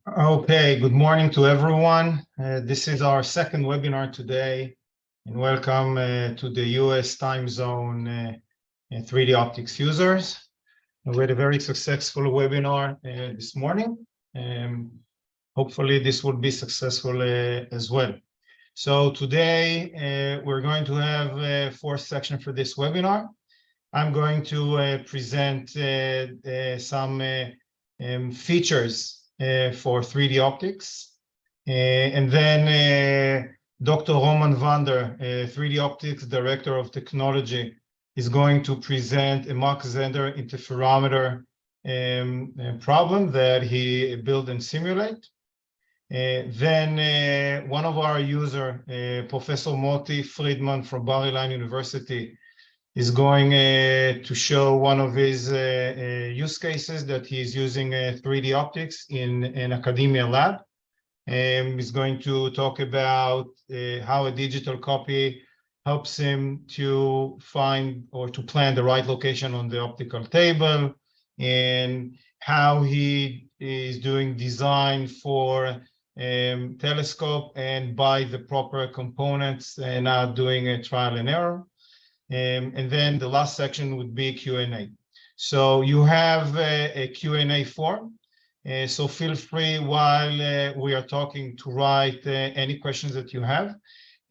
Okay, good morning to everyone. This is our second webinar today, and welcome to the US time zone 3D optics users. We had a very successful webinar this morning. Hopefully this will be successful as well. So today we're going to have a fourth section for this webinar. I'm going to present some features for 3D optics. And then Dr. Roman Vander, 3D Optics Director of Technology, is going to present a Mach-Zehnder interferometer problem that he built and simulate. Then one of our users, Professor Moti Friedman from Bar-Ilan University, is going to show one of his use cases that he's using 3D optics in an academia lab. He's going to talk about how a digital copy helps him to find or to plan the right location on the optical table, and how he is doing design for telescope and buy the proper components and not doing a trial and error. And then the last section would be Q&A. So you have a Q&A form. So feel free while we are talking to write any questions that you have,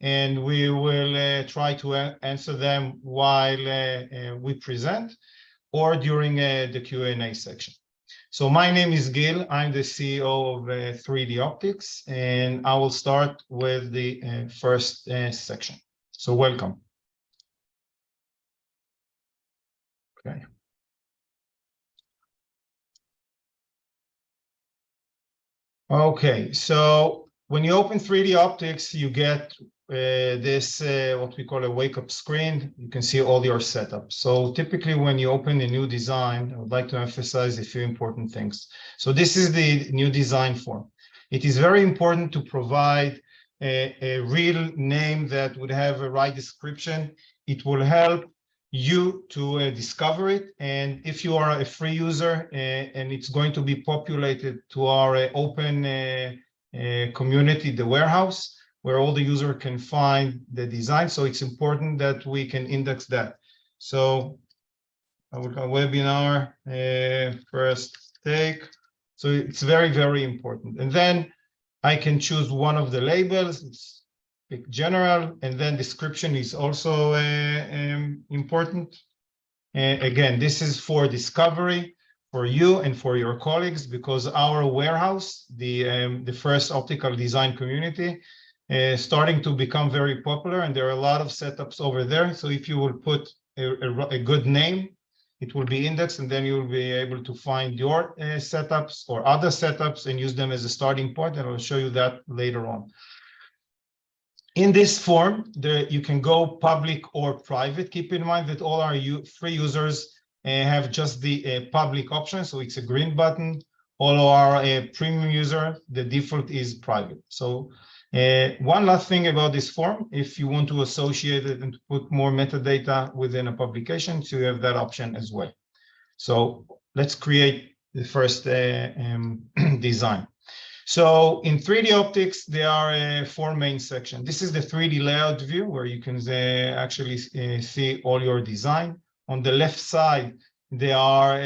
and we will try to answer them while we present or during the Q&A section. So my name is Gil. I'm the CEO of 3D Optics, and I will start with the first section. So welcome. Okay. Okay, so when you open 3D Optics, you get this, what we call a wake-up screen. You can see all your setups. So typically when you open a new design, I would like to emphasize a few important things. So this is the new design form. It is very important to provide a real name that would have a right description. It will help you to discover it, and if you are a free user and it's going to be populated to our open community, the warehouse, where all the user can find the design. So it's important that we can index that. So I will go webinar first take. So it's very, very important. And then I can choose one of the labels. It's pick general, and then description is also important. Again, this is for discovery for you and for your colleagues, because our warehouse, the first optical design community, is starting to become very popular, and there are a lot of setups over there. So if you will put a good name, it will be indexed, and then you will be able to find your setups or other setups and use them as a starting point, and I'll show you that later on. In this form, you can go public or private. Keep in mind that all our free users have just the public option, so it's a green button. All our premium user, the default is private. So one last thing about this form, if you want to associate it and to put more metadata within a publication, so you have that option as well. So let's create the first design. So in 3D optics, there are four main sections. This is the 3D layout view, where you can actually see all your design. On the left side, there are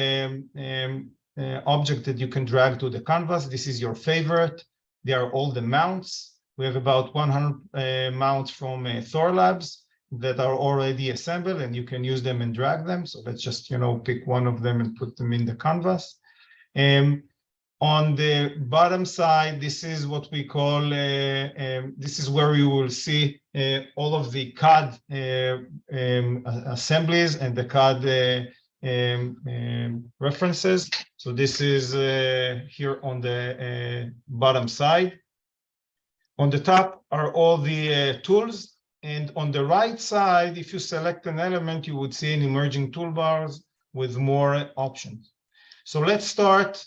objects that you can drag to the canvas. This is your favorite. There are all the mounts. We have about 100 mounts from Thor Labs that are already assembled, and you can use them and drag them. So let's just, pick one of them and put them in the canvas. On the bottom side, this is what we call, this is where you will see all of the CAD assemblies and the CAD references. So this is here on the bottom side. On the top are all the tools. And on the right side, if you select an element, you would see an emerging toolbars with more options. So let's start.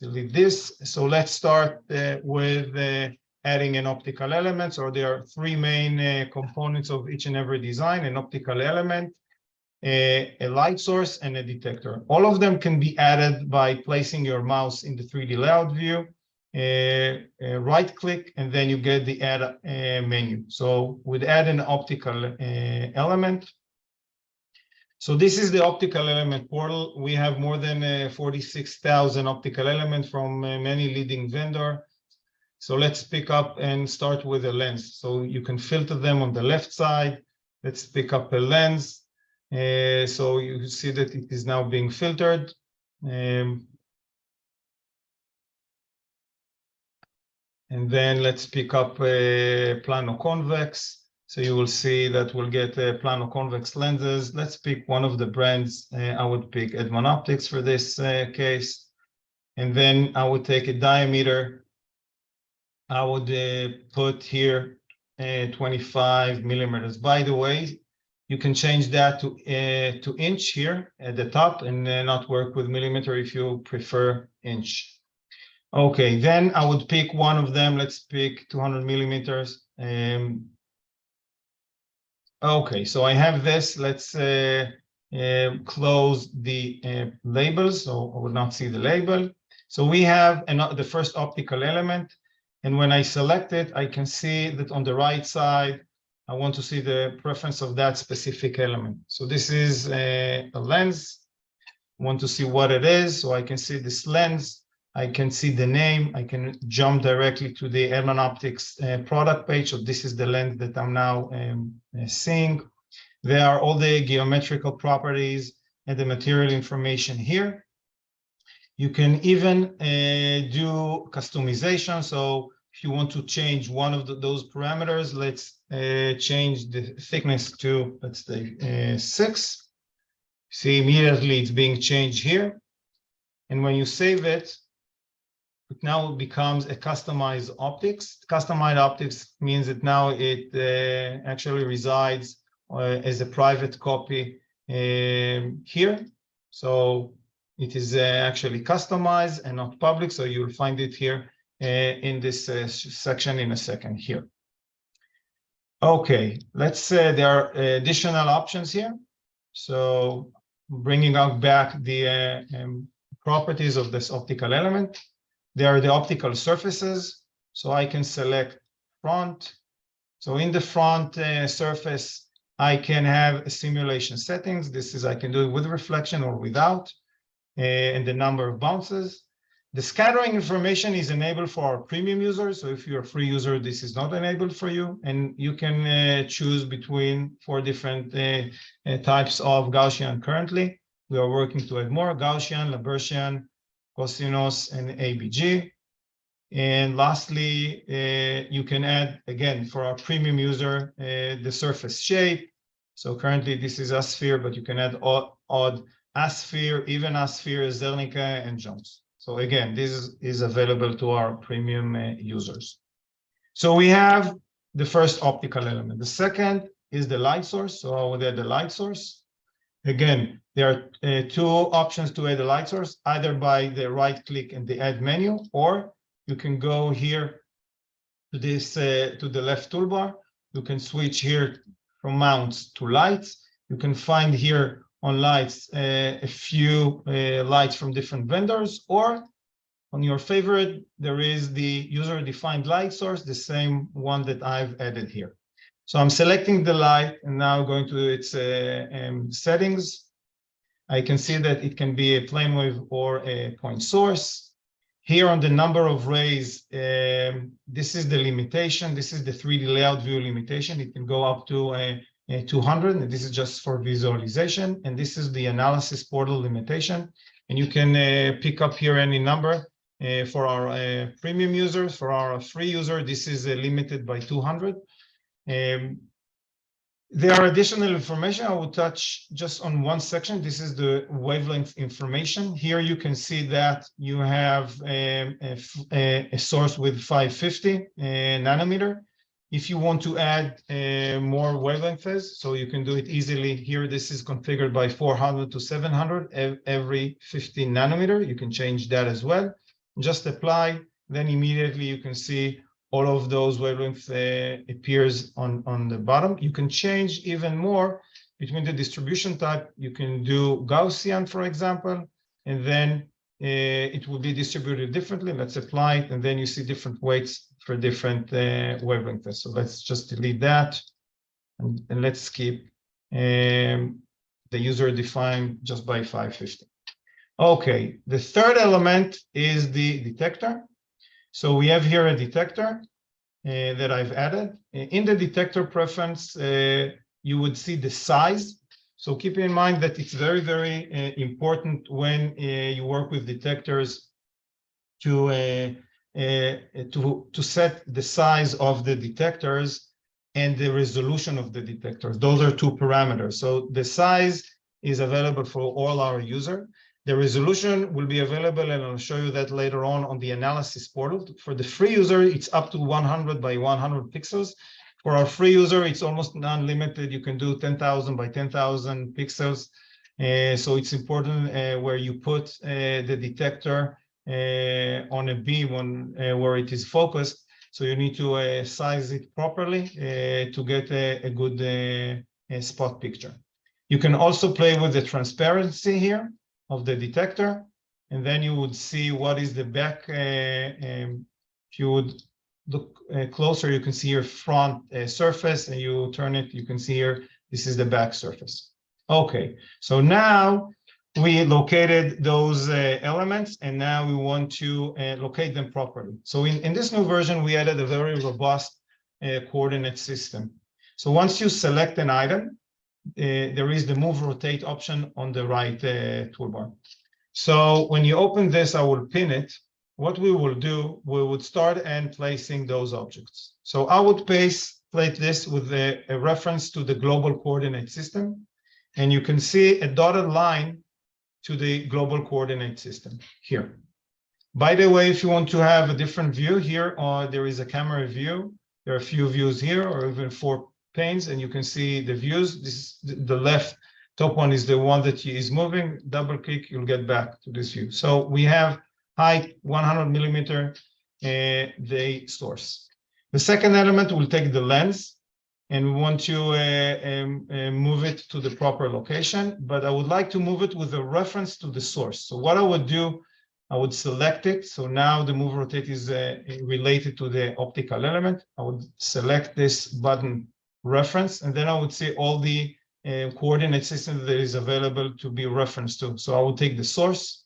Delete this. So let's start with adding an optical element. So there are three main components of each and every design: an optical element, a light source, and a detector. All of them can be added by placing your mouse in the 3D layout view. right click, and then you get the add menu. So we'd add an optical element. So this is the optical element portal. We have more than 46,000 optical elements from many leading vendors. So let's pick up and start with a lens. So you can filter them on the left side. Let's pick up a lens. So you see that it is now being filtered. And then let's pick up a plano-convex. So you will see that we'll get plano-convex lenses. Let's pick one of the brands. I would pick Edmond Optics for this case. And then I would take a diameter. I would put here 25 millimeters. By the way, you can change that to inch here at the top and not work with millimeter if you prefer inch. Okay, then I would pick one of them. Let's pick 200 millimeters. Okay, so I have this. Let's close the labels, so I will not see the label. So we have the first optical element. And when I select it, I can see that on the right side, I want to see the preference of that specific element. So this is a lens. I want to see what it is. So I can see this lens. I can see the name. I can jump directly to the Edmond Optics product page. So this is the lens that I'm now seeing. There are all the geometrical properties and the material information here. You can even do customization. So if you want to change one of those parameters, let's change the thickness to, let's say, 6. See, immediately it's being changed here. And when you save it, it now becomes a customized optics. Customized optics means that now it actually resides as a private copy here. So it is actually customized and not public. So you'll find it here in this section in a second here. Okay, let's say there are additional options here. So bringing out back the properties of this optical element. There are the optical surfaces. So I can select front. So in the front surface, I can have a simulation settings. This is, I can do it with reflection or without, and the number of bounces. The scattering information is enabled for our premium users. So if you're a free user, this is not enabled for you. And you can choose between 4 different types of Gaussian currently. We are working to add more Gaussian, Labertian, cosinus, and ABG. And lastly, you can add, again, for our premium user, the surface shape. So currently this is a sphere, but you can add odd asphere, even asphere, Zernica, and Jones. So again, this is available to our premium users. So we have the first optical element. The second is the light source. So I would add the light source. Again, there are 2 options to add a light source, either by the right click in the add menu, or you can go here to this to the left toolbar. You can switch here from mounts to lights. You can find here on lights a few lights from different vendors, or on your favorite, there is the user-defined light source, the same one that I've added here. So I'm selecting the light and now going to its settings. I can see that it can be a plane wave or a point source. Here on the number of rays, this is the limitation. This is the 3D layout view limitation. It can go up to 200, and this is just for visualization. And this is the analysis portal limitation. And you can pick up here any number for our premium users. For our free user, this is limited by 200. There are additional information. I will touch just on one section. This is the wavelength information. Here you can see that you have a source with 550 nanometer. If you want to add more wavelengths, so you can do it easily. Here, this is configured by 400 to 700 every 15 nanometer. You can change that as well. Just apply, then immediately you can see all of those wavelengths appears on the bottom. You can change even more between the distribution type. You can do Gaussian, for example, and then it will be distributed differently. Let's apply it, and then you see different weights for different wavelengths. So let's just delete that, and let's keep the user defined just by 550. Okay, the third element is the detector. So we have here a detector that I've added. In the detector preference, you would see the size. So keep in mind that it's very, very important when you work with detectors to set the size of the detectors and the resolution of the detectors. Those are two parameters. So the size is available for all our users. The resolution will be available, and I'll show you that later on the analysis portal. For the free user, it's up to 100 by 100 pixels. For our free user, it's almost unlimited. You can do 10,000 by 10,000 pixels. So it's important where you put the detector on a beam where it is focused. So you need to size it properly to get a good spot picture. You can also play with the transparency here of the detector, and then you would see what is the back. If you would look closer, you can see your front surface, and you turn it, you can see here, this is the back surface. Okay, so now we located those elements, and now we want to locate them properly. So in this new version, we added a very robust coordinate system. So once you select an item, there is the move rotate option on the right toolbar. So when you open this, I will pin it. What we will do, we would start and placing those objects. So I would place this with a reference to the global coordinate system. And you can see a dotted line to the global coordinate system here. By the way, if you want to have a different view here, there is a camera view. There are a few views here, or even 4 panes, and you can see the views. This is the left top one is the one that is moving. Double click, you'll get back to this view. So we have height 100 millimeter, the source. The second element will take the lens, and we want to move it to the proper location, but I would like to move it with a reference to the source. So what I would do, I would select it. So now the move rotate is related to the optical element. I would select this button reference, and then I would see all the coordinate system that is available to be referenced to. So I will take the source.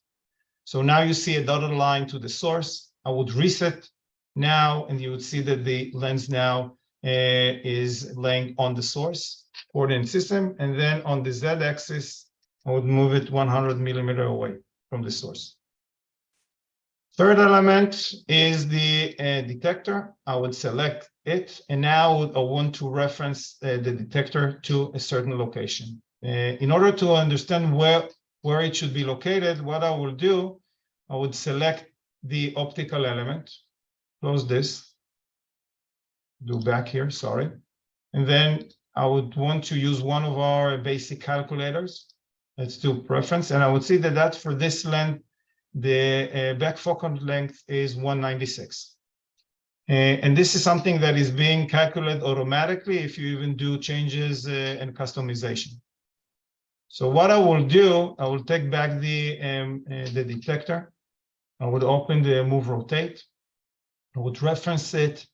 So now you see a dotted line to the source. I would reset now, and you would see that the lens now is laying on the source coordinate system. And then on the Z-axis, I would move it 100 millimeter away from the source. Third element is the detector. I would select it, and now I want to reference the detector to a certain location. In order to understand where it should be located, what I will do, I would select the optical element, close this, do back here, sorry. And then I would want to use one of our basic calculators. Let's do preference, and I would see that for this length, the back focal length is 196. And this is something that is being calculated automatically if you even do changes and customization. So what I will do, I will take back the detector. I would open the move rotate. I would reference it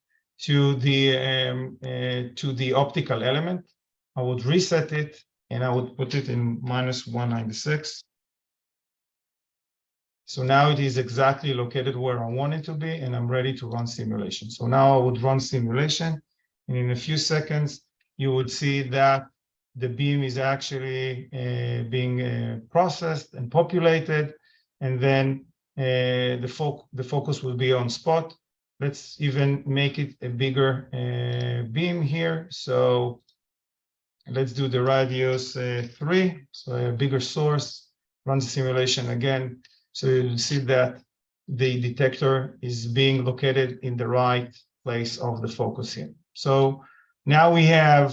to the optical element. I would reset it, and I would put it in -196. So now it is exactly located where I want it to be, and I'm ready to run simulation. So now I would run simulation, and in a few seconds, you would see that the beam is actually being processed and populated, and then the focus will be on spot. Let's even make it a bigger beam here. So let's do the radius 3, so a bigger source, run the simulation again. So you'll see that the detector is being located in the right place of the focus here. So now we have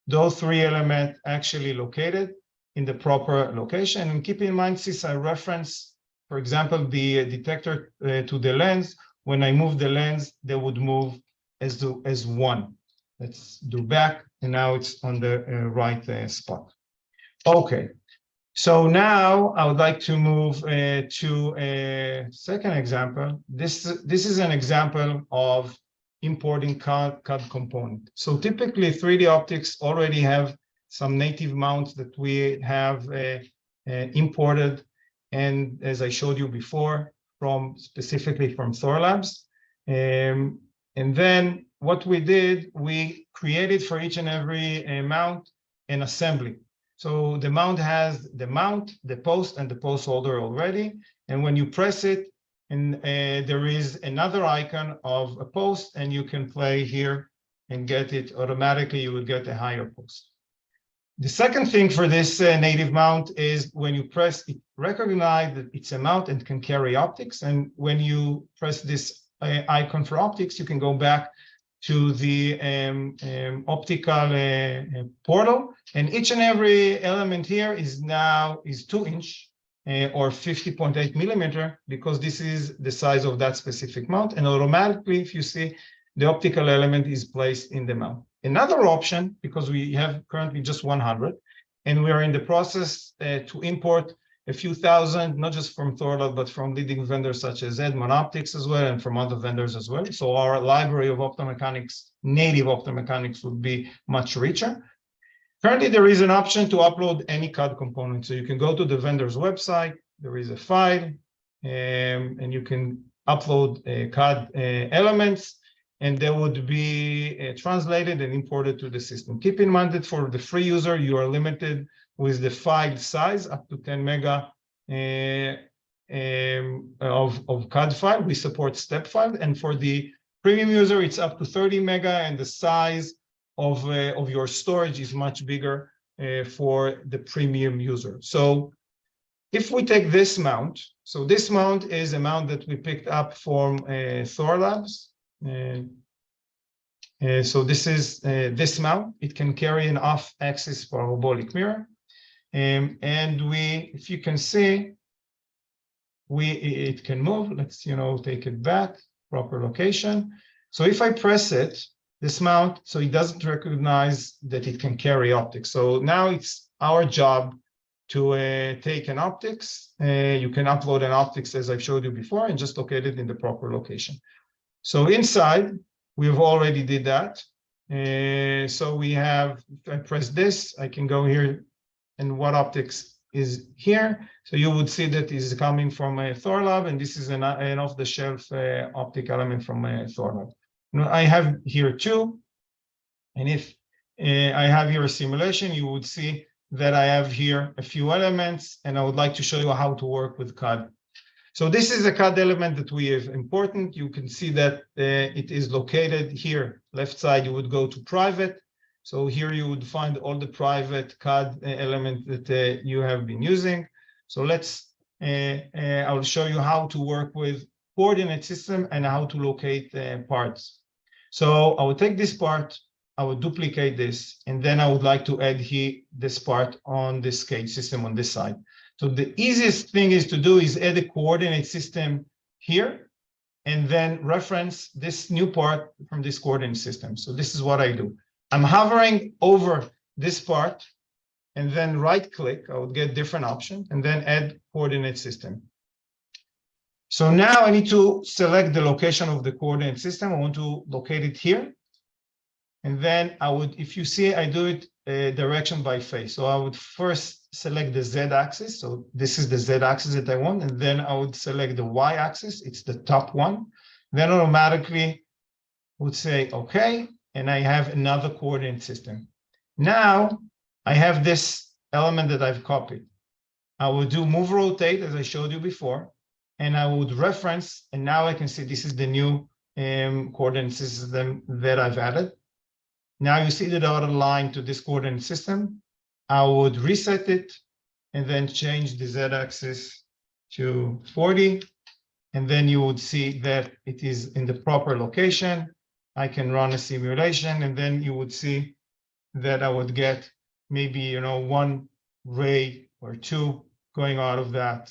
those 3 elements actually located in the proper location. And keep in mind, since I reference, for example, the detector to the lens, when I move the lens, they would move as one. Let's do back, and now it's on the right spot. Okay. So now I would like to move to a second example. This is an example of importing CAD component. So typically 3DOptix already have some native mounts that we have imported. And as I showed you before, specifically from Thorlabs. And then what we did, we created for each and every mount an assembly. So the mount has the mount, the post, and the post holder already. And when you press it, and there is another icon of a post, and you can play here and get it automatically. You will get a higher post. The second thing for this native mount is when you press it, recognize that it's a mount and can carry optics. And when you press this icon for optics, you can go back to the optical portal, and each and every element here is 2-inch or 50.8 millimeter, because this is the size of that specific mount, and automatically, if you see, the optical element is placed in the mount. Another option, because we have currently just 100, and we are in the process to import a few thousand, not just from Thorlabs, but from leading vendors such as Edmond Optics as well, and from other vendors as well. So our library of optomechanics, native optomechanics, would be much richer. Currently, there is an option to upload any CAD component. So you can go to the vendor's website, there is a file, and you can upload CAD elements, and they would be translated and imported to the system. Keep in mind that for the free user, you are limited with the file size up to 10 mega of CAD file. We support step file, and for the premium user, it's up to 30 mega, and the size of your storage is much bigger for the premium user. So if we take this mount, so this mount is a mount that we picked up from Thorlabs. So this is this mount. It can carry an off-axis parabolic mirror. And if you can see, it can move. Let's, take it back, proper location. So if I press it, this mount, so it doesn't recognize that it can carry optics. So now it's our job to take an optics. You can upload an optics, as I've showed you before, and just locate it in the proper location. So inside, we've already did that. So we have, if I press this, I can go here, and what optics is here. So you would see that is coming from a Thorlabs, and this is an off-the-shelf optic element from a Thorlabs. Now I have here two, and if I have here a simulation, you would see that I have here a few elements, and I would like to show you how to work with CAD. So this is a CAD element that we have important. You can see that it is located here. Left side, you would go to private. So here you would find all the private CAD elements that you have been using. So I'll show you how to work with coordinate system and how to locate parts. So I would take this part, I would duplicate this, and then I would like to add here this part on this cage system on this side. So the easiest thing is to do is add a coordinate system here, and then reference this new part from this coordinate system. So this is what I do. I'm hovering over this part, and then right-click. I would get different option, and then add coordinate system. So now I need to select the location of the coordinate system. I want to locate it here. And then I would, if you see, I do it direction by face. So I would first select the Z-axis. So this is the Z-axis that I want. And then I would select the Y-axis. It's the top one. Then automatically would say, okay. And I have another coordinate system. Now I have this element that I've copied. I would do move rotate, as I showed you before. And I would reference, and now I can see this is the new coordinate system that I've added. Now you see the dotted line to this coordinate system. I would reset it and then change the Z-axis to 40. And then you would see that it is in the proper location. I can run a simulation, and then you would see that I would get maybe, one ray or two going out of that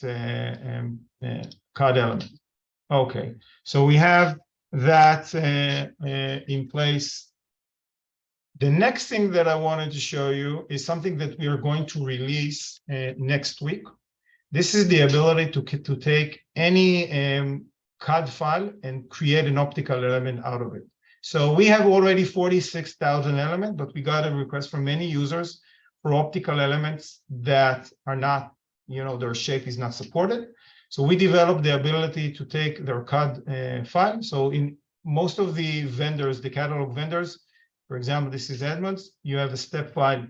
CAD element. Okay, so we have that in place The next thing that I wanted to show you is something that we are going to release next week. This is the ability to take any CAD file and create an optical element out of it. So we have already 46,000 elements, but we got a request from many users for optical elements that are not, their shape is not supported. So we developed the ability to take their CAD file. So in most of the vendors, the catalog vendors, for example, this is Edmunds, you have a step file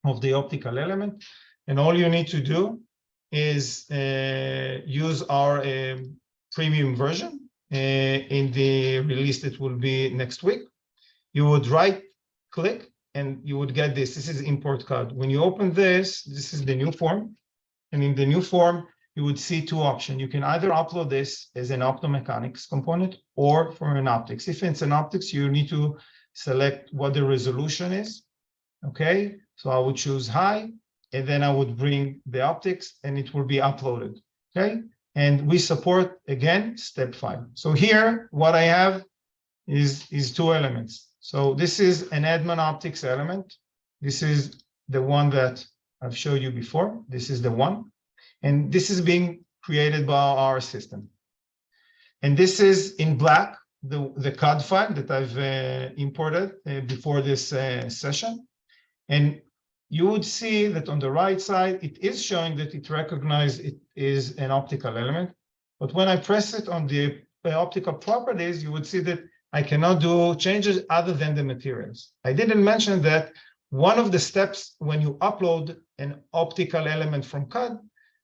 of the optical element, and all you need to do is use our premium version in the release that will be next week. You would right click and you would get this. This is import CAD. When you open this, this is the new form. And in the new form, you would see two options. You can either upload this as an optomechanics component or for an optics. If it's an optics, you need to select what the resolution is. Okay, so I would choose high, and then I would bring the optics and it will be uploaded. Okay, and we support again step 5. So here what I have is two elements. So this is an Edmund optics element. This is the one that I've showed you before. This is the one, and this is being created by our system. And this is in black, the CAD file that I've imported before this session. And you would see that on the right side, it is showing that it recognizes it is an optical element. But when I press it on the optical properties, you would see that I cannot do changes other than the materials. I didn't mention that one of the steps when you upload an optical element from CAD,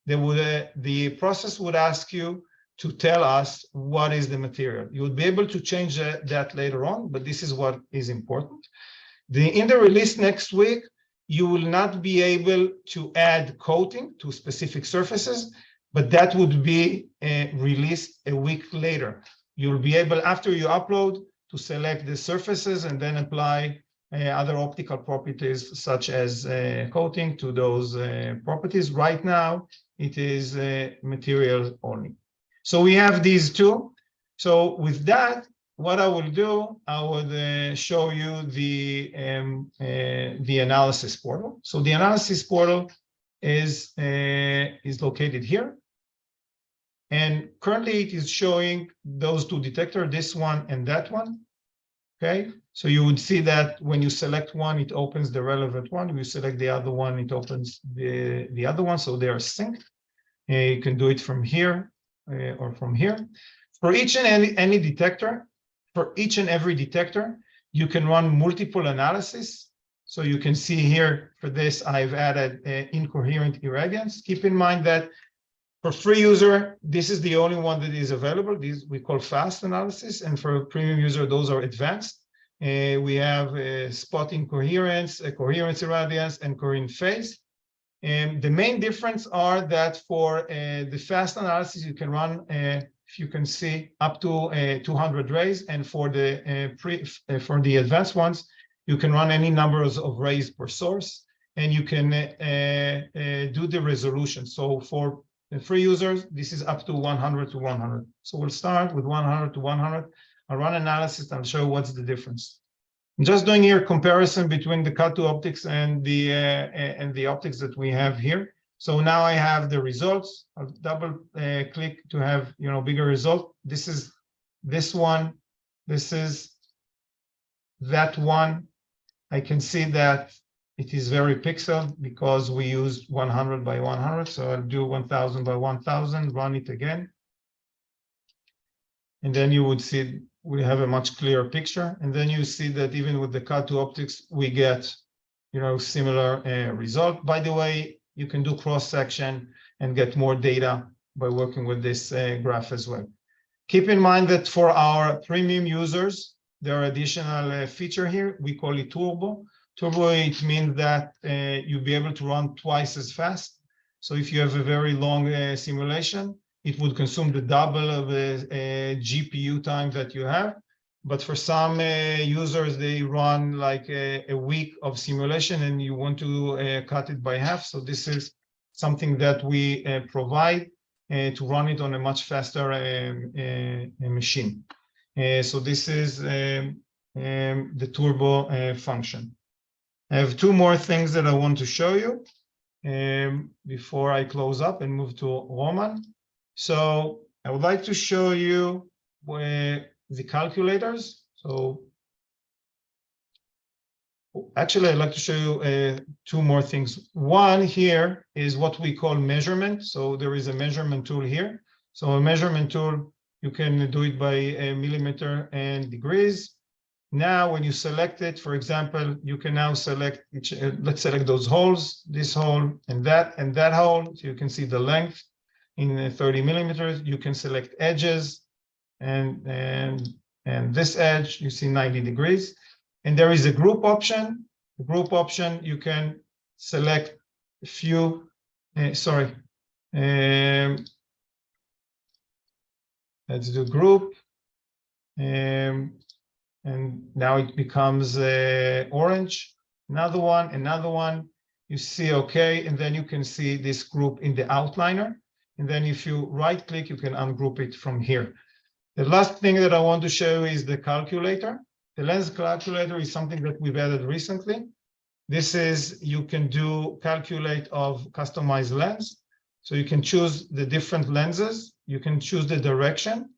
the process would ask you to tell us what is the material. You would be able to change that later on, but this is what is important. In the release next week, you will not be able to add coating to specific surfaces, but that would be released a week later. You'll be able, after you upload, to select the surfaces and then apply other optical properties such as coating to those properties. Right now, it is material only. So we have these two. So with that, what I will do, I would show you the analysis portal. So the analysis portal is located here. And currently it is showing those two detectors, this one and that one. Okay, so you would see that when you select one, it opens the relevant one. If you select the other one, it opens the other one. So they are synced. You can do it from here or from here. For each and any detector, for each and every detector, you can run multiple analysis. So you can see here for this, I've added incoherent irradiance. Keep in mind that for free user, this is the only one that is available. These we call fast analysis. And for premium user, those are advanced. We have spot incoherence, coherence irradiance, and coherent phase. And the main difference are that for the fast analysis, you can run, if you can see, up to 200 rays. And for the advanced ones, you can run any numbers of rays per source. And you can do the resolution. So for the free users, this is up to 100 to 100. So we'll start with 100 to 100. I'll run analysis and I'll show you what's the difference. I'm just doing here comparison between the CAD2 optics and the optics that we have here. So now I have the results. I'll double click to have bigger result. This is this one. This is that one. I can see that it is very pixeled because we used 100 by 100. So I'll do 1000 by 1000, run it again. And then you would see we have a much clearer picture. And then you see that even with the CAD2 optics, we get, similar result. By the way, you can do cross-section and get more data by working with this graph as well. Keep in mind that for our premium users, there are additional feature here. We call it turbo. Turbo, it means that you'll be able to run twice as fast. So if you have a very long simulation, it would consume the double of the GPU time that you have. But for some users, they run like a week of simulation and you want to cut it by half. So this is something that we provide to run it on a much faster machine. So this is the turbo function. I have two more things that I want to show you before I close up and move to Roman. So I would like to show you the calculators. So actually, I'd like to show you two more things. One here is what we call measurement. So there is a measurement tool here. So a measurement tool, you can do it by millimeter and degrees. Now, when you select it, for example, you can now select each, let's select those holes, this hole and that hole. So you can see the length in 30 millimeters. You can select edges and this edge, you see 90 degrees. And there is a group option. The group option, you can select a few, let's do group. And now it becomes orange. Another one, you see, okay, and then you can see this group in the outliner. And then if you right click, you can ungroup it from here. The last thing that I want to show is the calculator. The lens calculator is something that we've added recently. This is, you can do calculate of customized lens. So you can choose the different lenses. You can choose the direction.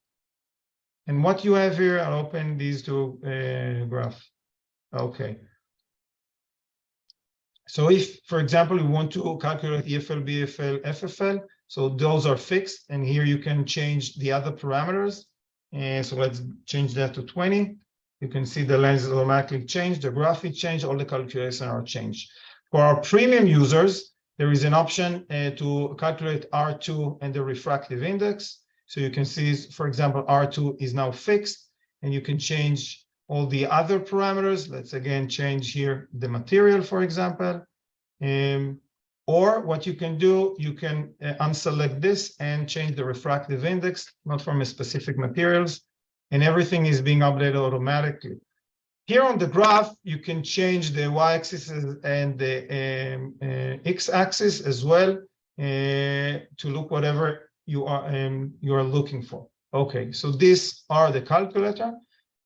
And what you have here, I'll open these two graphs. Okay. So if, for example, you want to calculate EFL, BFL, FFL, so those are fixed. And here you can change the other parameters. And so let's change that to 20. You can see the lens is automatically changed, the graphic changed, all the calculations are changed. For our premium users, there is an option to calculate R2 and the refractive index. So you can see, for example, R2 is now fixed, and you can change all the other parameters. Let's again change here the material, for example. Or what you can do, you can unselect this and change the refractive index, not from a specific materials, and everything is being updated automatically. Here on the graph, you can change the y-axis and the x-axis as well to look whatever you are looking for. Okay, so these are the calculator.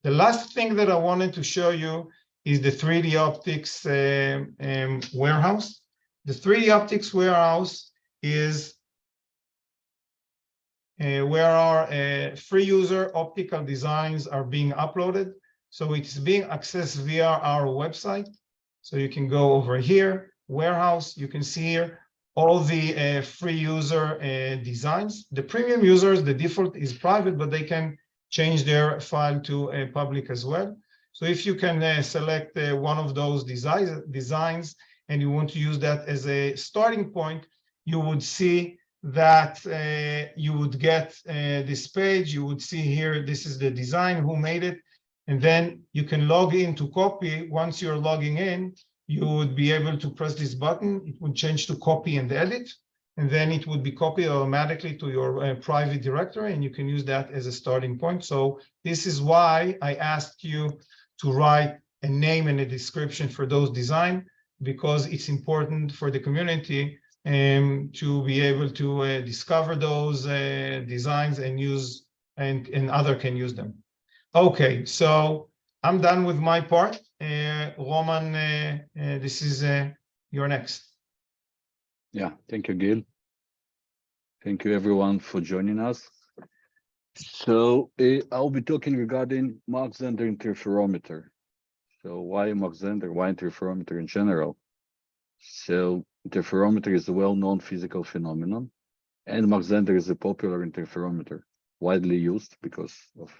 The last thing that I wanted to show you is the 3DOptix warehouse. The 3DOptix warehouse is where our free user optical designs are being uploaded. So it's being accessed via our website. So you can go over here, warehouse, you can see here all the free user designs. The premium users, the default is private, but they can change their file to public as well. So if you can select one of those designs and you want to use that as a starting point, you would see that you would get this page. You would see here, this is the design, who made it. And then you can log in to copy. Once you're logging in, you would be able to press this button. It would change to copy and edit. And then it would be copied automatically to your private directory, and you can use that as a starting point. So this is why I asked you to write a name and a description for those designs, because it's important for the community to be able to discover those designs and use, and other can use them. Okay, so I'm done with my part. Roman, this is your next. Yeah, thank you, Gil. Thank you, everyone, for joining us. So I'll be talking regarding Mach-Zehnder interferometer. So why Mach-Zehnder? Why interferometer in general? So interferometer is a well-known physical phenomenon, and Mach-Zehnder is a popular interferometer, widely used because of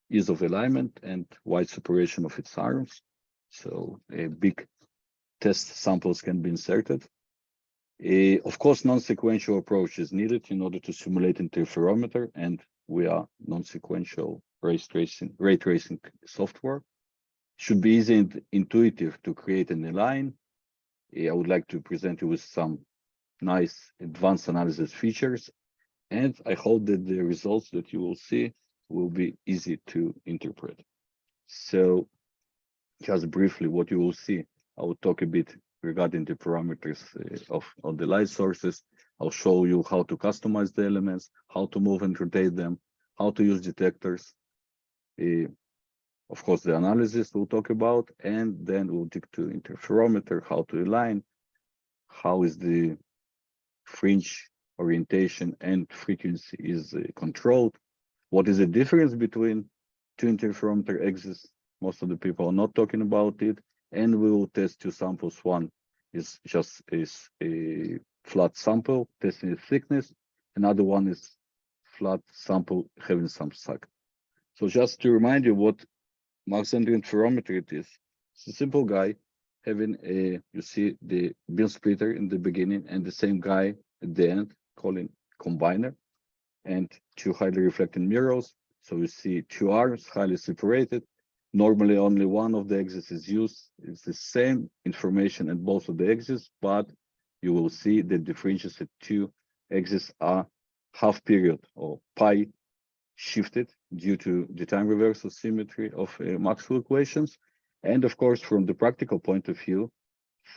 ease of alignment and wide separation of its arms. So big test samples can be inserted. Of course, non-sequential approach is needed in order to simulate interferometer, and we are non-sequential ray tracing software. Should be easy and intuitive to create and align. I would like to present you with some nice advanced analysis features, and I hope that the results that you will see will be easy to interpret. So just briefly, what you will see, I will talk a bit regarding the parameters of the light sources. I'll show you how to customize the elements, how to move and rotate them, how to use detectors. Of course, the analysis we'll talk about, and then we'll dig to interferometer, how to align, how is the fringe orientation and frequency is controlled. What is the difference between two interferometer axes? Most of the people are not talking about it. And we will test two samples. One is just a flat sample, testing the thickness. Another one is flat sample having some sag. So just to remind you what Mach-Zehnder interferometer it is. It's a simple guy having a, you see the beam splitter in the beginning and the same guy at the end, calling combiner, and two highly reflecting mirrors. So you see two arms highly separated. Normally only one of the axes is used. It's the same information at both of the axes, but you will see that the fringes at two axes are half period or pi shifted due to the time reversal symmetry of Maxwell equations. And of course, from the practical point of view,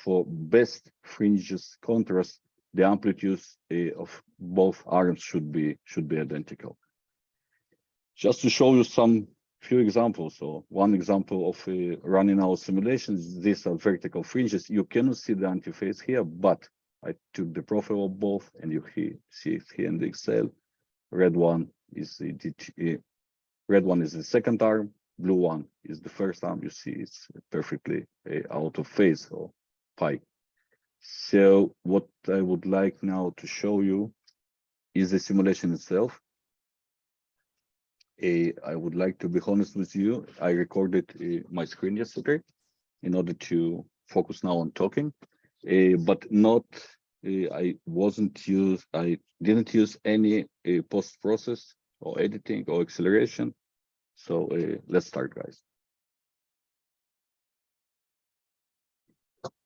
for best fringes contrast, the amplitudes of both arms should be identical. Just to show you some few examples. So one example of running our simulations, these are vertical fringes. You cannot see the antiphase here, but I took the profile of both, and you see it here in the Excel. Red one is the second arm, blue one is the first arm. You see it's perfectly out of phase or pi. So what I would like now to show you is the simulation itself. I would like to be honest with you. I recorded my screen yesterday in order to focus now on talking, but not. I didn't use any post process or editing or acceleration. So let's start, guys.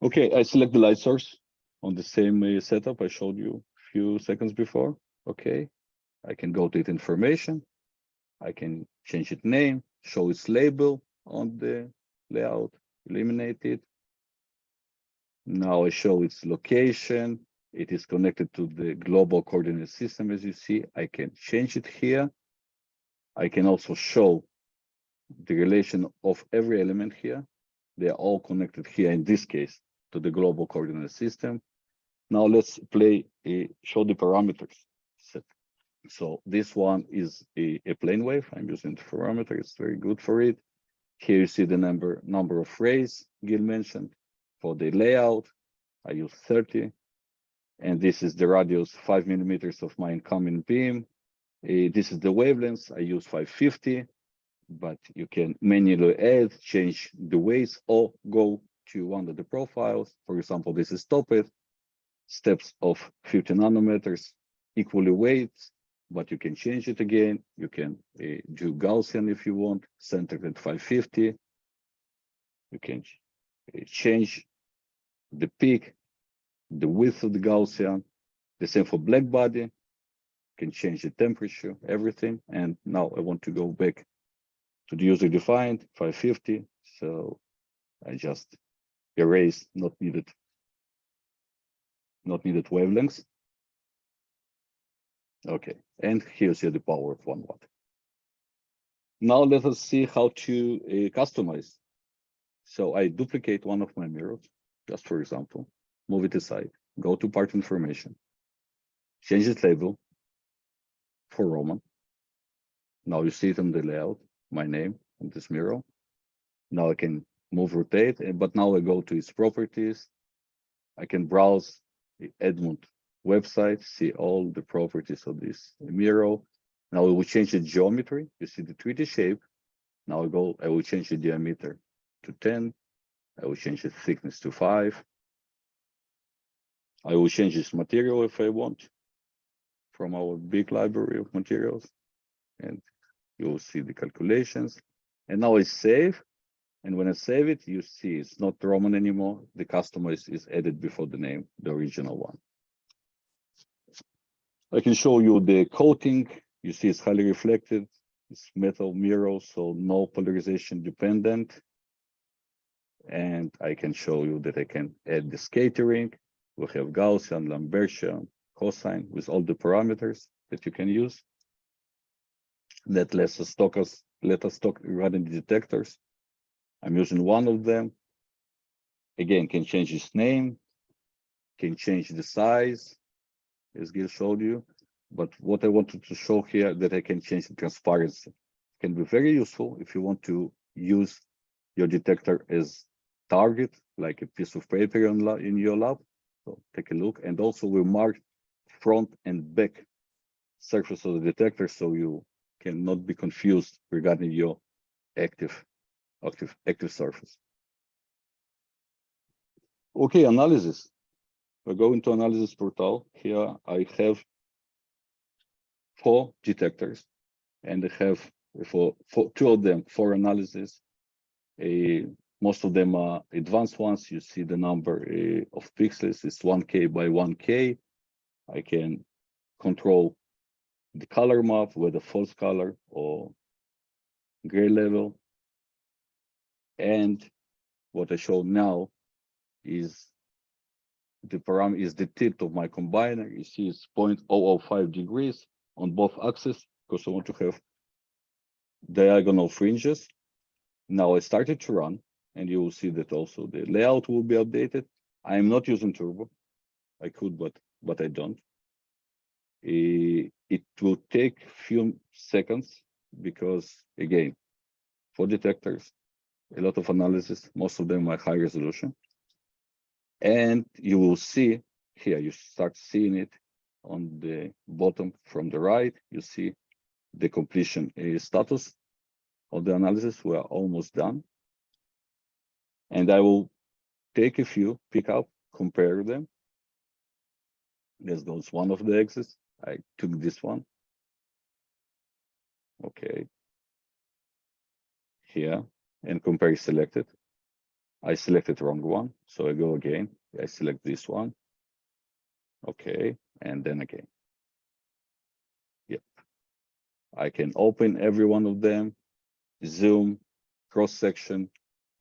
Okay, I select the light source on the same setup I showed you a few seconds before. Okay, I can go to its information. I can change its name, show its label on the layout, eliminate it. Now I show its location. It is connected to the global coordinate system, as you see. I can change it here. I can also show the relation of every element here. They are all connected here, in this case, to the global coordinate system. Now let's show the parameters set. So this one is a plane wave. I'm using the parameter. It's very good for it. Here you see the number of rays Gil mentioned. For the layout, I use 30. And this is the radius 5 millimeters of my incoming beam. This is the wavelength. I use 550, but you can manually add, change the ways, or go to one of the profiles. For example, this is top it, steps of 50 nanometers, equally weights, but you can change it again. You can do Gaussian if you want, centered at 550. You can change the peak, the width of the Gaussian, the same for black body. You can change the temperature, everything. And now I want to go back to the user defined 550. So I just erase not needed wavelengths. Okay, and here's the power of 1 watt. Now let us see how to customize. So I duplicate one of my mirrors, just for example, move it aside, go to part information, change its label for Roman. Now you see it on the layout, my name on this mirror. Now I can move, rotate, but now I go to its properties. I can browse the Edmund website, see all the properties of this mirror. Now we will change the geometry. You see the 3D shape. Now I will change the diameter to 10. I will change the thickness to 5. I will change this material if I want from our big library of materials. And you will see the calculations. And now I save. And when I save it, you see it's not Roman anymore. The customer is added before the name, the original one. I can show you the coating. You see it's highly reflective. It's metal mirror, so no polarization dependent. And I can show you that I can add the scattering. We have Gaussian, Lambertian, cosine with all the parameters that you can use. That lets us let us talk regarding the detectors. I'm using one of them. Again, can change its name, can change the size, as Gil showed you. But what I wanted to show here, that I can change the transparency. It can be very useful if you want to use your detector as target, like a piece of paper in your lab. So take a look. And also we mark front and back surface of the detector, so you cannot be confused regarding your active surface. Okay, analysis. We're going to analysis portal. Here I have 4 detectors, and I have for 2 of them for analysis. Most of them are advanced ones. You see the number of pixels is 1K by 1K. I can control the color map, whether false color or gray level. And what I show now is the parameter is the tilt of my combiner. You see it's 0.005 degrees on both axes, because I want to have diagonal fringes. Now I started to run, and you will see that also the layout will be updated. I am not using turbo. I could, but I don't. It will take few seconds because, again, for detectors, a lot of analysis, most of them are high resolution. And you will see here, you start seeing it on the bottom from the right. You see the completion status of the analysis. We are almost done. And I will take a few, pick up, compare them. This goes one of the axes. I took this one. Okay. Here, and compare selected. I selected wrong one, so I go again. I select this one. Okay, and then again. Yep. I can open every one of them, zoom, cross-section,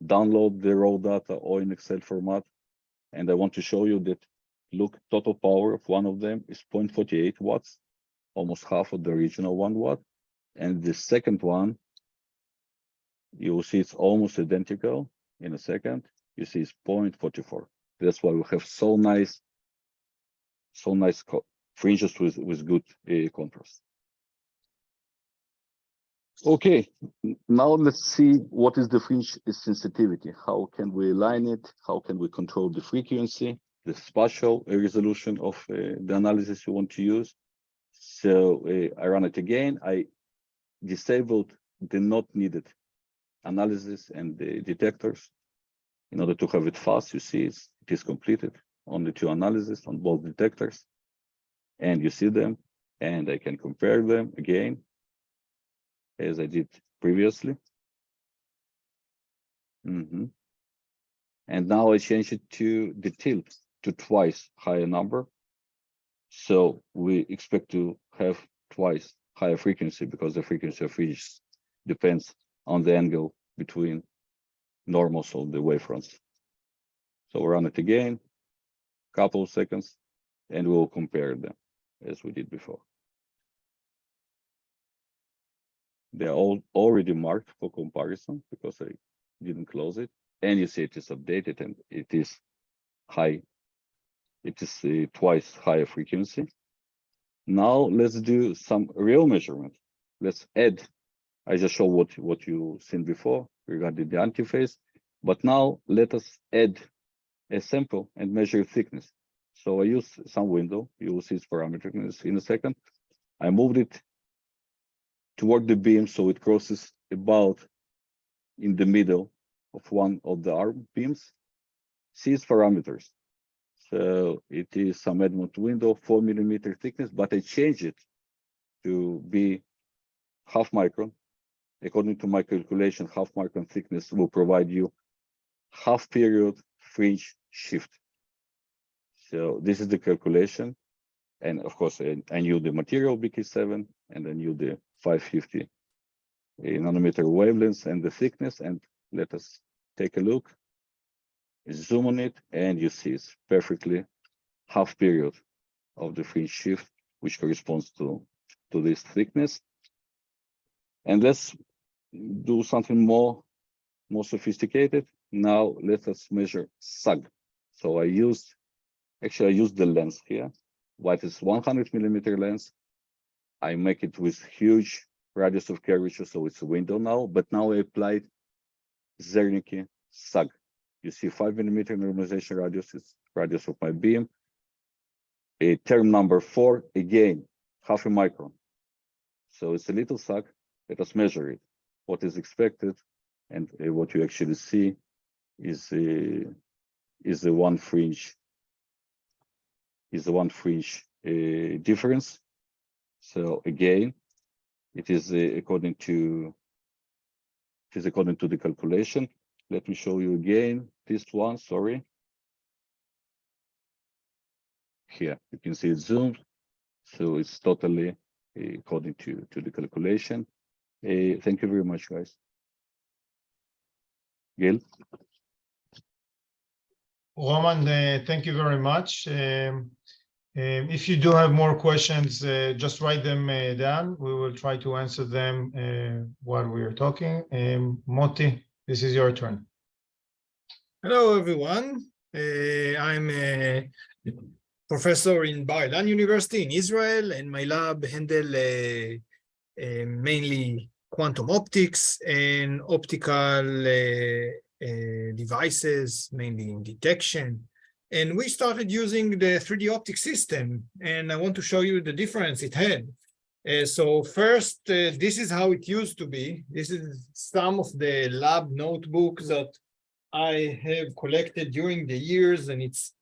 download the raw data or in Excel format. And I want to show you that, look, total power of one of them is 0.48 watts, almost half of the original 1 watt. And the second one, you will see it's almost identical. In a second, you see it's 0.44. That's why we have so nice fringes with good contrast. Okay, now let's see what is the fringe sensitivity. How can we align it? How can we control the frequency, the spatial resolution of the analysis you want to use? So I run it again. I disabled the not needed analysis and the detectors in order to have it fast. You see it is completed on the 2 analyses on both detectors, and you see them, and I can compare them again as I did previously. And now I change it to the tilt to twice higher number. So we expect to have twice higher frequency, because the frequency of fringe depends on the angle between normals of the wavefronts. So we'll run it again, couple of seconds, and we'll compare them as we did before. They are all already marked for comparison because I didn't close it. And you see it is updated, and it is high. It is twice higher frequency. Now let's do some real measurement. Let's add. I just show what you seen before regarding the antiphase, but now let us add a sample and measure thickness. So I use some window. You will see its parameters in a second. I moved it toward the beam, so it crosses about in the middle of one of the arm beams. See its parameters. So it is some Edmond window, 4 millimeter thickness, but I change it to be half micron. According to my calculation, half micron thickness will provide you half period fringe shift. So this is the calculation. And of course, I knew the material BK7, and I knew the 550 nanometer wavelengths and the thickness. And let us take a look. Zoom on it, and you see it's perfectly half period of the fringe shift, which corresponds to this thickness. And let's do something more sophisticated. Now let us measure sag. So I used the lens here. What is 100mm lens? I make it with huge radius of curvature, so it's a window now. But now I applied Zernike sag. You see 5mm normalization radius is radius of my beam. A term number 4, again, 0.5 micron. So it's a little sag. Let us measure it. What is expected, and what you actually see is the one fringe difference. So again, it is according to the calculation. Let me show you again this one. Sorry. Here you can see it zoomed, so it's totally according to the calculation. Thank you very much, guys. Gil? Roman, thank you very much. If you do have more questions, just write them down. We will try to answer them while we are talking. Moti, this is your turn. Hello, everyone. I'm a professor in Bar-Ilan University in Israel, and my lab handle mainly quantum optics and optical devices, mainly in detection. And we started using the 3DOptix system, and I want to show you the difference it had. So first, this is how it used to be. This is some of the lab notebooks that I have collected during the years, and it's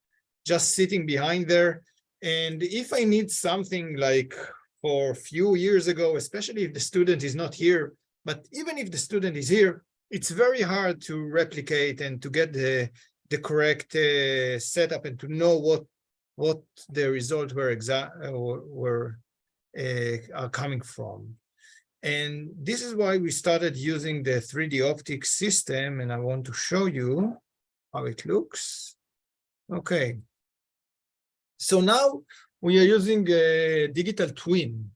just sitting behind there. And if I need something like for a few years ago, especially if the student is not here, but even if the student is here, it's very hard to replicate and to get the correct setup and to know what the results are coming from. And this is why we started using the 3DOptix system, and I want to show you how it looks. Okay. So now we are using a digital twin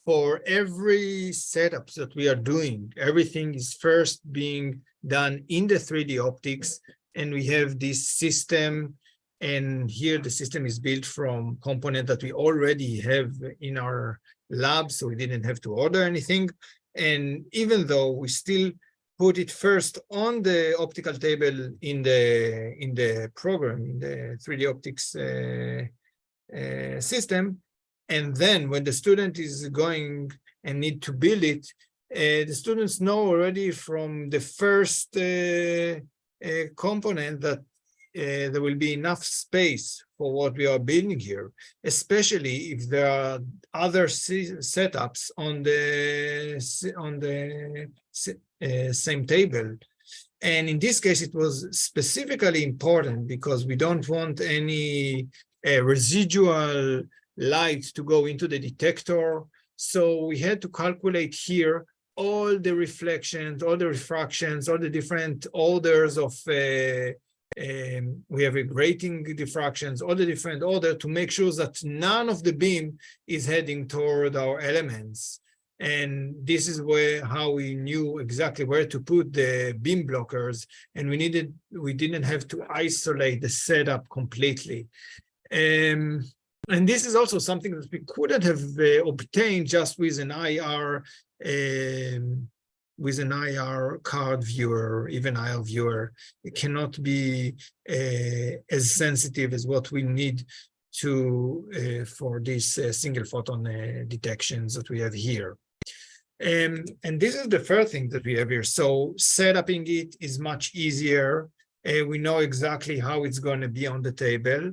for every setup that we are doing. Everything is first being done in the 3DOptix, and we have this system. And here the system is built from components that we already have in our lab, so we didn't have to order anything. And even though we still put it first on the optical table in the program, in the 3DOptix system, and then when the student is going and need to build it, the students know already from the first component that there will be enough space for what we are building here, especially if there are other setups on the same table. And in this case, it was specifically important because we don't want any residual light to go into the detector. So we had to calculate here all the reflections, all the refractions, all the different orders of we have a grating diffractions, all the different order to make sure that none of the beam is heading toward our elements. And this is how we knew exactly where to put the beam blockers, and we didn't have to isolate the setup completely. And this is also something that we couldn't have obtained just with an IR card viewer, even IR viewer. It cannot be as sensitive as what we need to for these single photon detections that we have here. And this is the first thing that we have here. So setuping it is much easier. We know exactly how it's going to be on the table.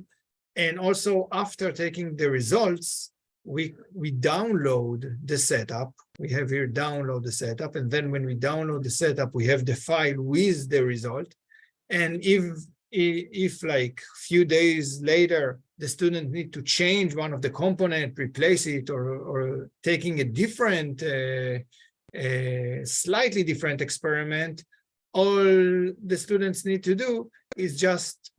And also after taking the results, we download the setup. We have here download the setup. And then when we download the setup, we have the file with the result. And if like a few days later, the student need to change one of the component, replace it, or taking a different, slightly different experiment, all the students need to do is just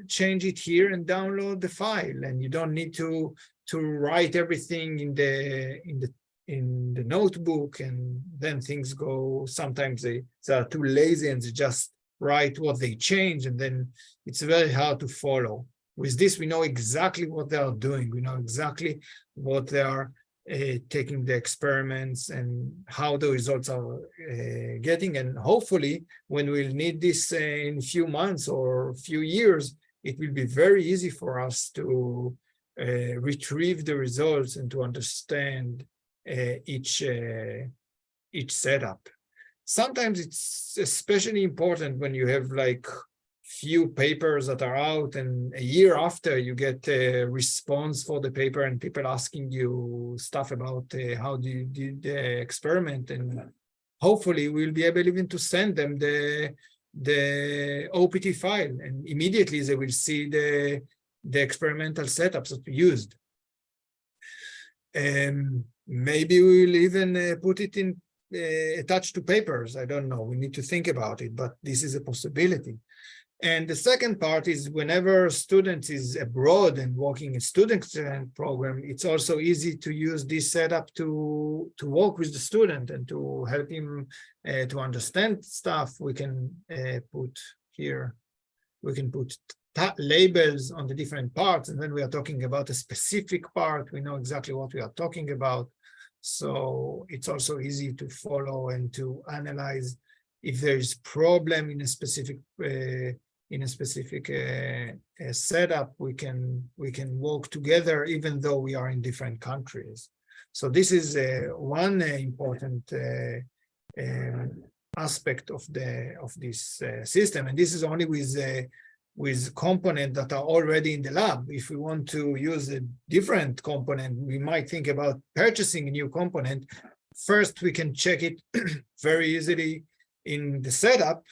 change it here and download the file, and you don't need to write everything in the the notebook, and then things go, sometimes they are too lazy and they just write what they change, and then it's very hard to follow. With this, we know exactly what they are doing. We know exactly what they are taking the experiments and how the results are getting. And hopefully, when we'll need this in a few months or a few years, it will be very easy for us to retrieve the results and to understand each setup. Sometimes it's especially important when you have like few papers that are out, and a year after you get a response for the paper and people asking you stuff about how do you did the experiment, and hopefully we'll be able even to send them the OPT file, and immediately they will see the experimental setups that we used. Maybe we'll even put it in attached to papers. I don't know. We need to think about it, but this is a possibility. And the second part is whenever student is abroad and working in student program, it's also easy to use this setup to work with the student and to help him to understand stuff. We can put here, we can put labels on the different parts, and when we are talking about a specific part, we know exactly what we are talking about. So it's also easy to follow and to analyze if there is problem in a specific setup. We can work together even though we are in different countries. So this is one important aspect of this system, and this is only with components that are already in the lab. If we want to use a different component, we might think about purchasing a new component. First, we can check it very easily in the setup,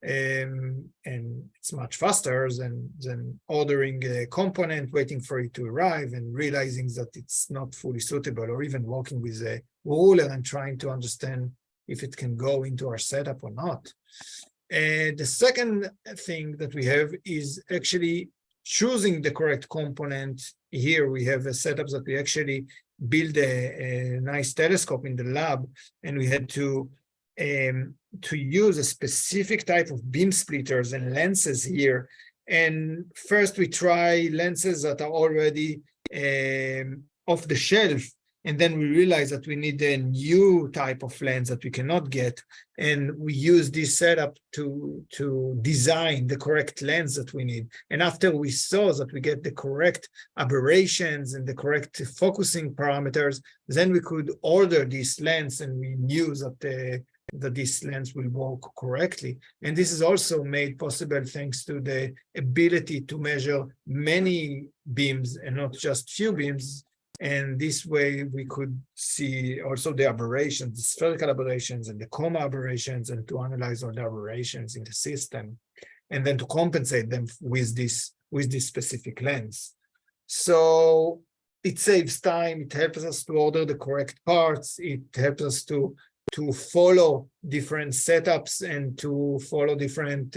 and it's much faster than ordering a component, waiting for it to arrive and realizing that it's not fully suitable, or even working with a ruler and trying to understand if it can go into our setup or not. The second thing that we have is actually choosing the correct component. Here we have a setup that we actually build a nice telescope in the lab, and we had to use a specific type of beam splitters and lenses here. And first we try lenses that are already off the shelf, and then we realize that we need a new type of lens that we cannot get, and we use this setup to design the correct lens that we need. And after we saw that we get the correct aberrations and the correct focusing parameters, then we could order this lens, and we knew that this lens will work correctly. And this is also made possible thanks to the ability to measure many beams and not just few beams. And this way we could see also the aberrations, the spherical aberrations and the coma aberrations, and to analyze all the aberrations in the system, and then to compensate them with this specific lens. So it saves time, it helps us to order the correct parts, it helps us to follow different setups and to follow different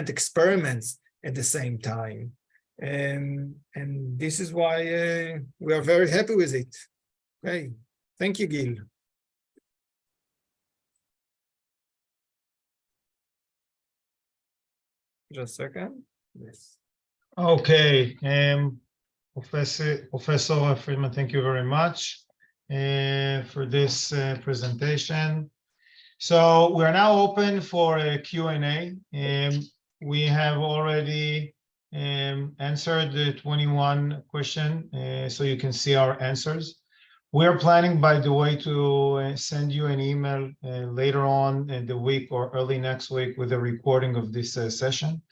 experiments at the same time. And this is why we are very happy with it. Okay, thank you, Gil. Just a second. Yes. Okay, Professor Friedman, thank you very much for this presentation. So we are now open for a Q&A. We have already answered the 21 question, so you can see our answers. We are planning, by the way, to send you an email later on in the week or early next week with a recording of this session.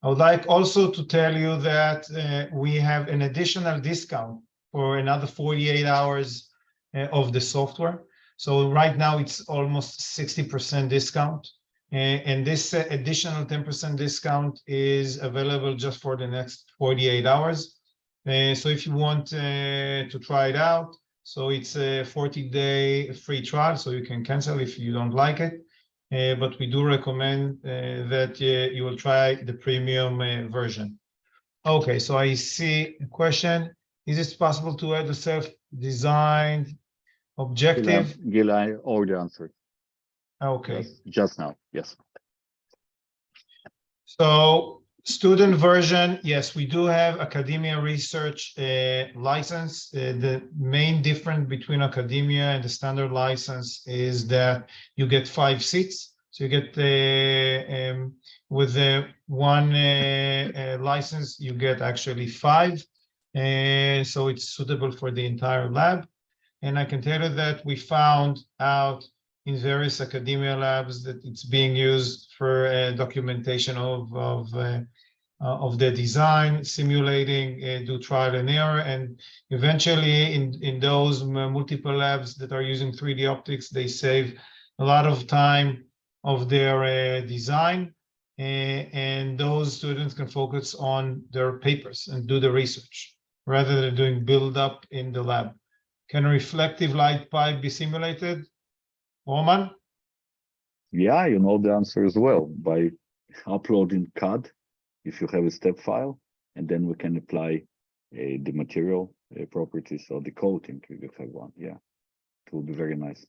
I would like also to tell you that we have an additional discount for another 48 hours of the software. So right now it's almost 60% discount. And this additional 10% discount is available just for the next 48 hours. So if you want to try it out, so it's a 40-day free trial, so you can cancel if you don't like it. But we do recommend that you will try the premium version. Okay, so I see a question. Is it possible to add a designed, objective. Gil, I already answered. Okay. Just now, yes. So student version, yes, we do have academia research license. The main difference between academia and the standard license is that you get 5 seats. So you get with the one license, you get actually 5. So it's suitable for the entire lab. And I can tell you that we found out in various academia labs that it's being used for documentation of the design, simulating, do trial and error, and eventually in those multiple labs that are using 3D optics, they save a lot of time of their design, and those students can focus on their papers and do the research rather than doing build up in the lab. Can a reflective light pipe be simulated? Roman? Yeah, you know the answer as well by uploading CAD if you have a step file, and then we can apply the material properties or the coating if you have one. Yeah, it will be very nice.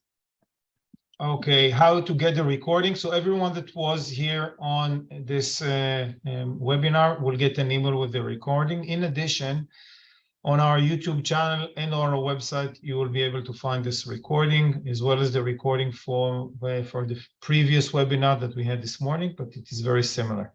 Okay, how to get the recording. So everyone that was here on this webinar will get an email with the recording. In addition, on our YouTube channel and on our website, you will be able to find this recording as well as the recording for the previous webinar that we had this morning, but it is very similar.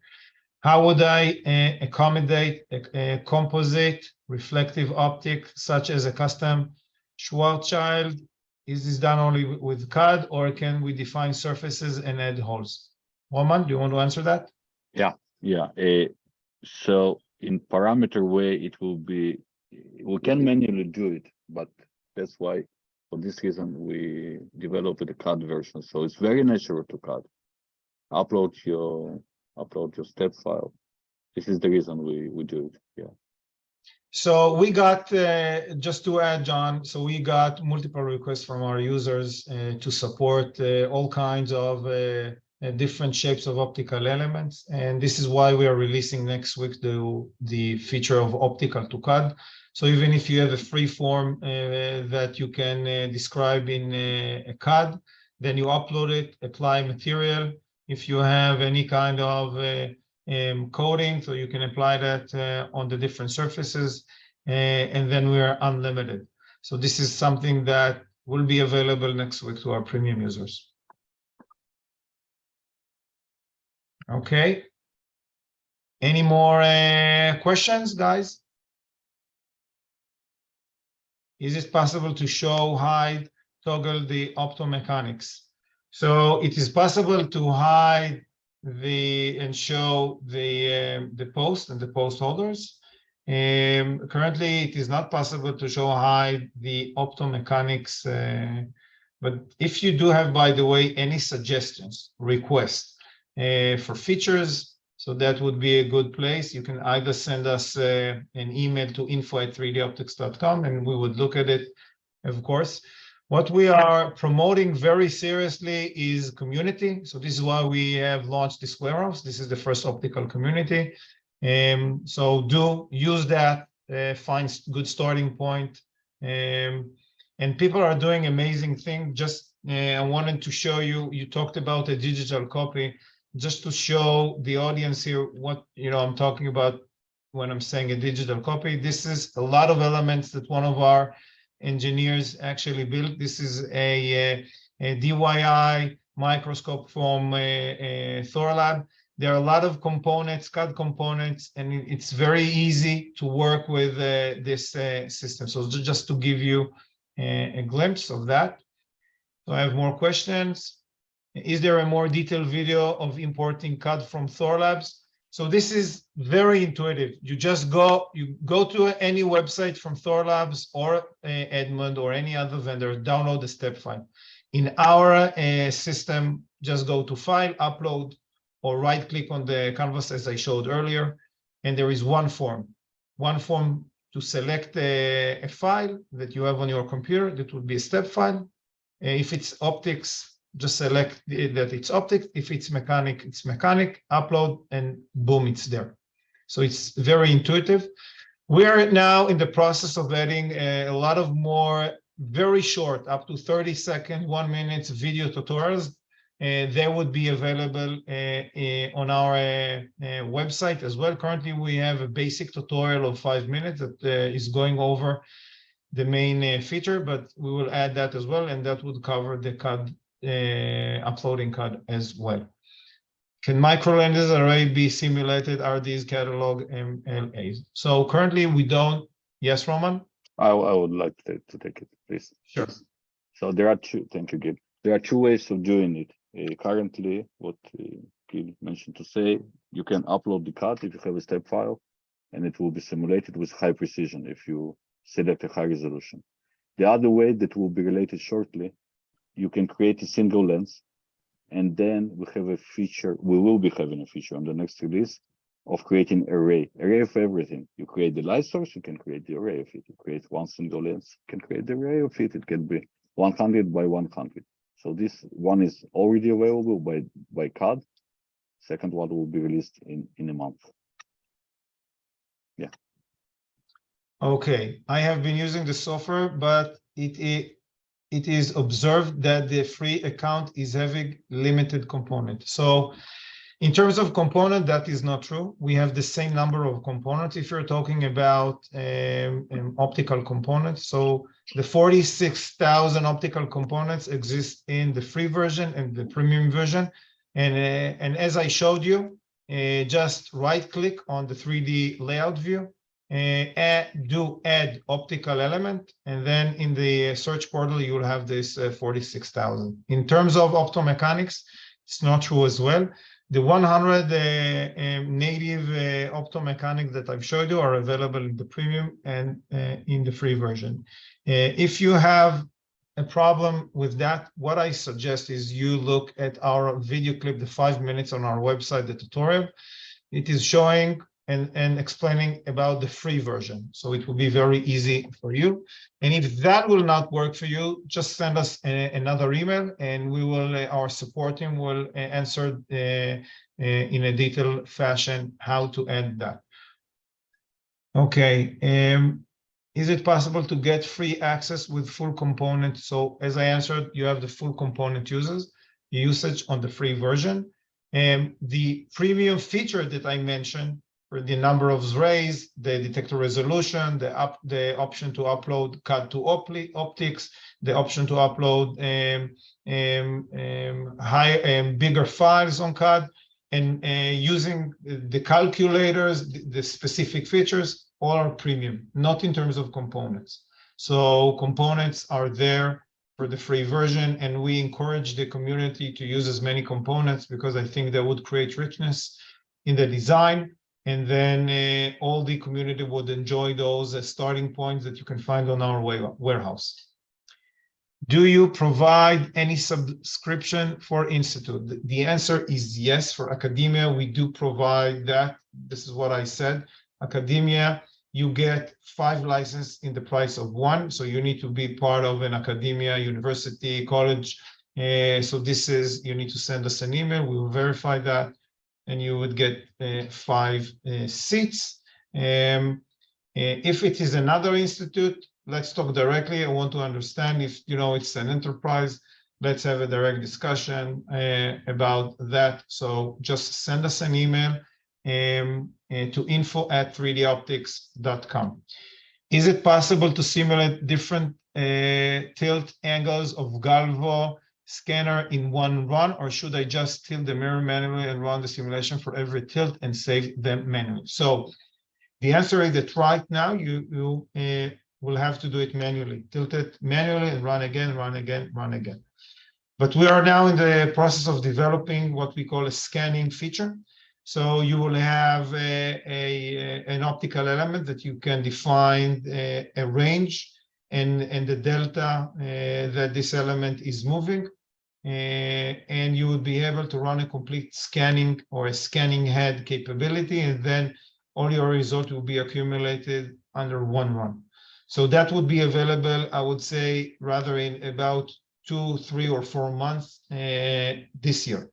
How would I accommodate a composite reflective optic such as a custom Schwarzschild? Is this done only with CAD, or can we define surfaces and add holes? Roman, do you want to answer that? Yeah. So in parameter way, it will be, we can manually do it, but that's why for this reason we developed the CAD version. So it's very natural to CAD. Upload your step file. This is the reason we do it. Yeah. So we got, just to add, John, so we got multiple requests from our users to support all kinds of different shapes of optical elements. And this is why we are releasing next week the feature of optical to CAD. So even if you have a free form that you can describe in a CAD, then you upload it, apply material. If you have any kind of coding, so you can apply that on the different surfaces, and then we are unlimited. So this is something that will be available next week to our premium users. Okay. Any more questions, guys? Is it possible to show, hide, toggle the optomechanics? So it is possible to hide and show the post and the post holders. Currently, it is not possible to show, hide the optomechanics. But if you do have, by the way, any suggestions, requests for features, so that would be a good place. You can either send us an email to info@3doptix.com and we would look at it, of course. What we are promoting very seriously is community. So this is why we have launched this warehouse. This is the first optical community. So do use that, find good starting point. And people are doing amazing things. Just I wanted to show you, you talked about a digital copy, just to show the audience here what I'm talking about when I'm saying a digital copy. This is a lot of elements that one of our engineers actually built. This is a DIY microscope from Thorlab. There are a lot of components, CAD components, and it's very easy to work with this system. So just to give you a glimpse of that. So I have more questions. Is there a more detailed video of importing CAD from Thorlabs? So this is very intuitive. You just go to any website from Thorlabs or Edmund or any other vendor, download the step file. In our system, just go to File, Upload, or right-click on the canvas as I showed earlier, and there is one form to select a file that you have on your computer. That would be a step file. If it's optics, just select that it's optics. If it's mechanic, it's mechanic, upload, and boom, it's there. So it's very intuitive. We are now in the process of adding a lot of more very short, up to 30-second, 1 minute video tutorials. They would be available on our website as well. Currently, we have a basic tutorial of 5 minutes that is going over the main feature, but we will add that as well, and that would cover the CAD uploading CAD as well. Can microlenses array be simulated? Are these catalog MLAs? So currently we don't. Yes, Roman? I would like to take it, please. Sure. So there are two, thank you, Gil. There are two ways of doing it. Currently, what Gil mentioned to say, you can upload the CAD if you have a step file, and it will be simulated with high precision if you select a high resolution. The other way that will be related shortly, you can create a single lens, and then we have a feature, we will be having a feature on the next release of creating array of everything. You create the light source, you can create the array of it. You create one single lens, you can create the array of it. It can be 100 by 100. So this one is already available by CAD. Second one will be released in a month. Yeah. Okay, I have been using the software, but it is observed that the free account is having limited component. So in terms of component, that is not true. We have the same number of components if you're talking about optical components. So the 46,000 optical components exist in the free version and the premium version. And as I showed you, just right click on the 3D layout view, add optical element, and then in the search portal, you will have this 46,000. In terms of optomechanics, it's not true as well. The 100 native optomechanics that I've showed you are available in the premium and in the free version. If you have a problem with that, what I suggest is you look at our video clip, the 5 minutes on our website, the tutorial. It is showing and explaining about the free version. So it will be very easy for you. And if that will not work for you, just send us another email and we will, our support team will answer in a detailed fashion how to add that. Okay. Is it possible to get free access with full component? So as I answered, you have the full component usage on the free version. And the premium feature that I mentioned, for the number of rays, the detector resolution, the option to upload CAD to optics, the option to upload bigger files on CAD, and using the calculators, the specific features, all are premium, not in terms of components. So components are there for the free version, and we encourage the community to use as many components because I think that would create richness in the design. And then all the community would enjoy those starting points that you can find on our warehouse. Do you provide any subscription for Institute? The answer is yes. For academia, we do provide that. This is what I said. Academia, you get 5 licenses in the price of 1. So you need to be part of an academia, university, college. So this is, you need to send us an email. We will verify that. And you would get 5 seats. If it is another institute, let's talk directly. I want to understand if it's an enterprise. Let's have a direct discussion about that. So just send us an email to info@3doptix.com. Is it possible to simulate different tilt angles of Galvo scanner in one run, or should I just tilt the mirror manually and run the simulation for every tilt and save them manually? So the answer is that right now you will have to do it manually. Tilt it manually and run again, run again, run again. But we are now in the process of developing what we call a scanning feature. So you will have an optical element that you can define a range and the delta that this element is moving. And you would be able to run a complete scanning or a scanning head capability, and then all your results will be accumulated under one run. So that would be available, I would say, rather in about 2, 3, or 4 months this year.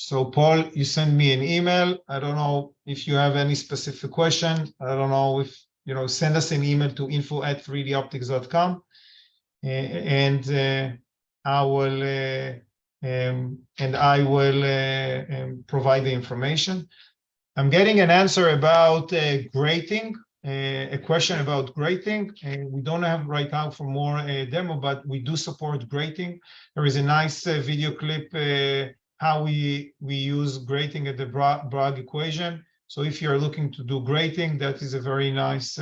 So Paul, you send me an email. I don't know if you have any specific question. I don't know if, send us an email to info@3doptix.com, and I will provide the information. I'm getting an answer about grating, a question about grating. We don't have right now for more demo, but we do support grating. There is a nice video clip how we use grating at the Bragg equation. So if you're looking to do grating, that is a very nice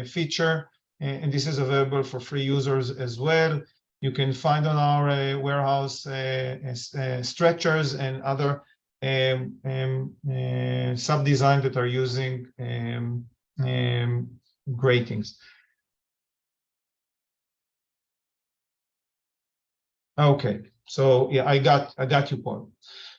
feature, and this is available for free users as well. You can find on our warehouse stretchers and other sub-design that are using gratings. Okay, so yeah, I got you, Paul.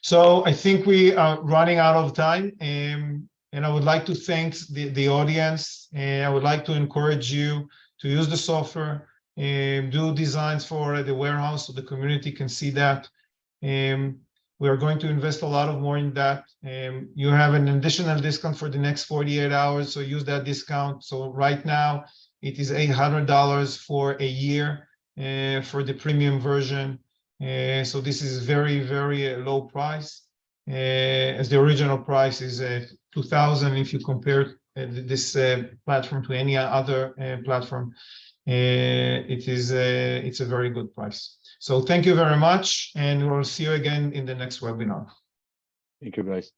So I think we are running out of time, and I would like to thank the audience. I would like to encourage you to use the software, do designs for the warehouse so the community can see that. We are going to invest a lot more in that. You have an additional discount for the next 48 hours, so use that discount. So right now it is $800 for a year for the premium version. So this is very, very low price, as the original price is $2,000 if you compare this platform to any other platform. It's a very good price. So thank you very much, and we'll see you again in the next webinar. Thank you, guys.